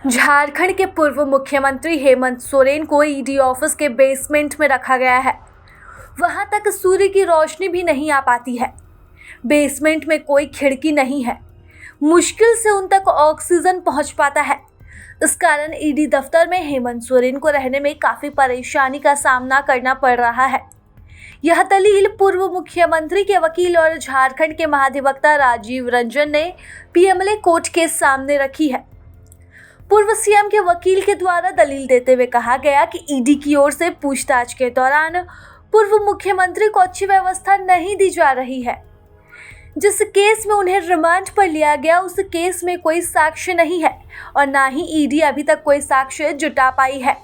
झारखंड के पूर्व मुख्यमंत्री हेमंत सोरेन को ईडी ऑफिस के बेसमेंट में रखा गया है। वहां तक सूर्य की रोशनी भी नहीं आ पाती है। बेसमेंट में कोई खिड़की नहीं है। मुश्किल से उन तक ऑक्सीजन पहुंच पाता है। इस कारण ईडी दफ्तर में हेमंत सोरेन को रहने में काफी परेशानी का सामना करना पड़ रहा है। यह दलील पूर्व मुख्यमंत्री के वकील और झारखंड के महाधिवक्ता राजीव रंजन ने पीएमएलए कोर्ट के सामने रखी है। पूर्व सीएम के वकील के द्वारा दलील देते हुए कहा गया कि ईडी की ओर से पूछताछ के दौरान पूर्व मुख्यमंत्री को अच्छी व्यवस्था नहीं दी जा रही है। जिस केस में उन्हें रिमांड पर लिया गया उस केस में कोई साक्ष्य नहीं है और ना ही ईडी अभी तक कोई साक्ष्य जुटा पाई है।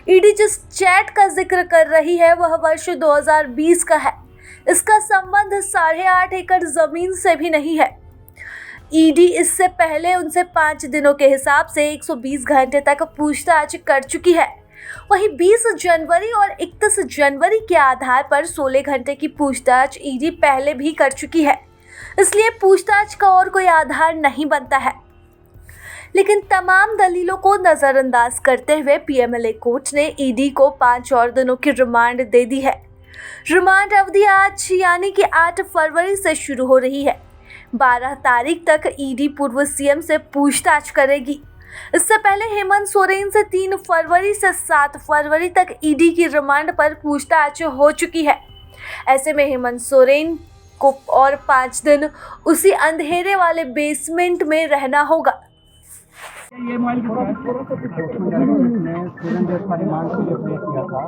ईडी जिस चैट का जिक्र कर रही है वह वर्ष 2020 का है। इसका संबंध 8.5 एकड़ जमीन से भी नहीं है। ईडी इससे पहले उनसे 5 दिनों के हिसाब से 120 घंटे तक पूछताछ कर चुकी है। वहीं 20 जनवरी और 31 जनवरी के आधार पर 16 घंटे की पूछताछ ईडी पहले भी कर चुकी है। इसलिए पूछताछ का और कोई आधार नहीं बनता है। लेकिन तमाम दलीलों को नजरअंदाज करते हुए पीएमएलए कोर्ट ने ईडी को 5 और दिनों की रिमांड दे दी है। रिमांड अवधि आज यानी कि 8 फरवरी से शुरू हो रही है। 12 तारीख तक ईडी पूर्व सीएम से पूछताछ करेगी। इससे पहले हेमंत सोरेन से 3 फरवरी से 7 फरवरी तक ईडी की रिमांड पर पूछताछ हो चुकी है। ऐसे में हेमंत सोरेन को और 5 दिन उसी अंधेरे वाले बेसमेंट में रहना होगा। ये मोबाइल का रिमांड के लिए प्ले किया था।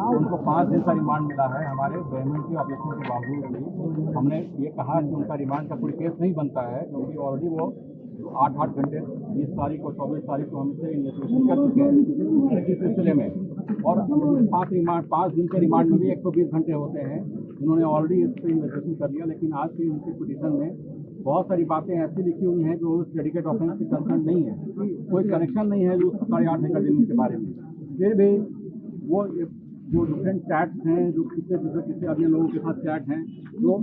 उनको 5 दिन का रिमांड मिला है। हमारे गवर्नमेंट की ऑब्जेक्शन के बावजूद भी हमने ये कहा कि उनका रिमांड का कोई केस नहीं बनता है, क्योंकि ऑलरेडी वो 8 घंटे 20 तारीख और 24 तारीख को हमसे इन्वेस्टिगेशन कर चुके हैं इस सिलसिले में। और 5 दिन के रिमांड में भी 120 घंटे होते हैं। उन्होंने ऑलरेडी इस पर इन्वेस्टिगेशन कर लिया, लेकिन आज की उनकी पिटीशन में बहुत सारी बातें ऐसी लिखी हुई हैं जो उस डेडिकेट ऑफेंस से कंसर्न नहीं है, कोई कनेक्शन नहीं है जो 8.5 एकड़ जमीन के बारे में। फिर भी वो जो डिफरेंट चैट्स हैं, जो किसी अन्य लोगों के साथ चैट हैं, जो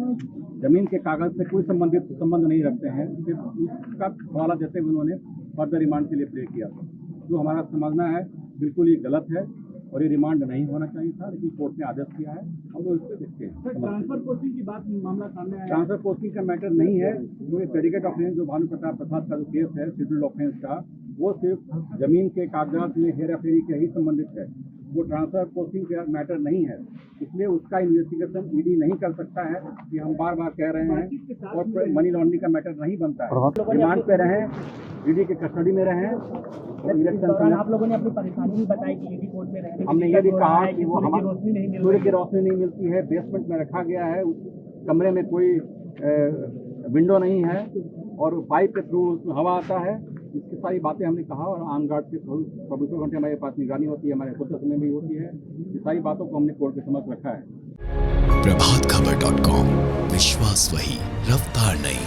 जमीन के कागज से कोई संबंध नहीं रखते हैं, फिर उसका हवाला देते हुए उन्होंने फर्दर रिमांड के लिए प्ले किया था। जो हमारा समझना है बिल्कुल ये गलत है और ये रिमांड नहीं होना चाहिए था, लेकिन कोर्ट ने आदेश किया है। हम लोग इसको देखते हैं। ट्रांसफर पोस्टिंग की बात मामला सामने आया। ट्रांसफर पोस्टिंग का मैटर नहीं है। जो ये प्रेडिकेट ऑफेंस जो भानु प्रसाद का जो केस है शेड्यूल्ड ऑफेंस का, वो सिर्फ जमीन के कागजात में हेराफेरी के ही संबंधित है। वो ट्रांसफर पोस्टिंग का मैटर नहीं है, इसलिए उसका इन्वेस्टिगेशन ईडी नहीं कर सकता है। कि हम बार बार कह रहे हैं, और मनी लॉन्ड्रिंग का मैटर नहीं बनता है। रिमांड पे रहें, ईडी के कस्टडी में रहें। आप लोगों ने अपनी परेशानी भी बताई कि ईडी कोर्ट में रहने। हमने ये भी कहा कि वो सूर्य की रोशनी नहीं मिलती है, बेसमेंट में रखा गया है, उस कमरे में कोई विंडो नहीं है और पाइप के थ्रू हवा आता है। इसकी सारी बातें हमने कहा, और आर्म गार्ड के थ्रू 24 घंटे हमारे पास निगरानी होती है, हमारे सोते समय भी होती है। ये सारी बातों को हमने कोर्ट के समक्ष रखा है। प्रभातखबर.com, विश्वास वही, रफ्तार नहीं।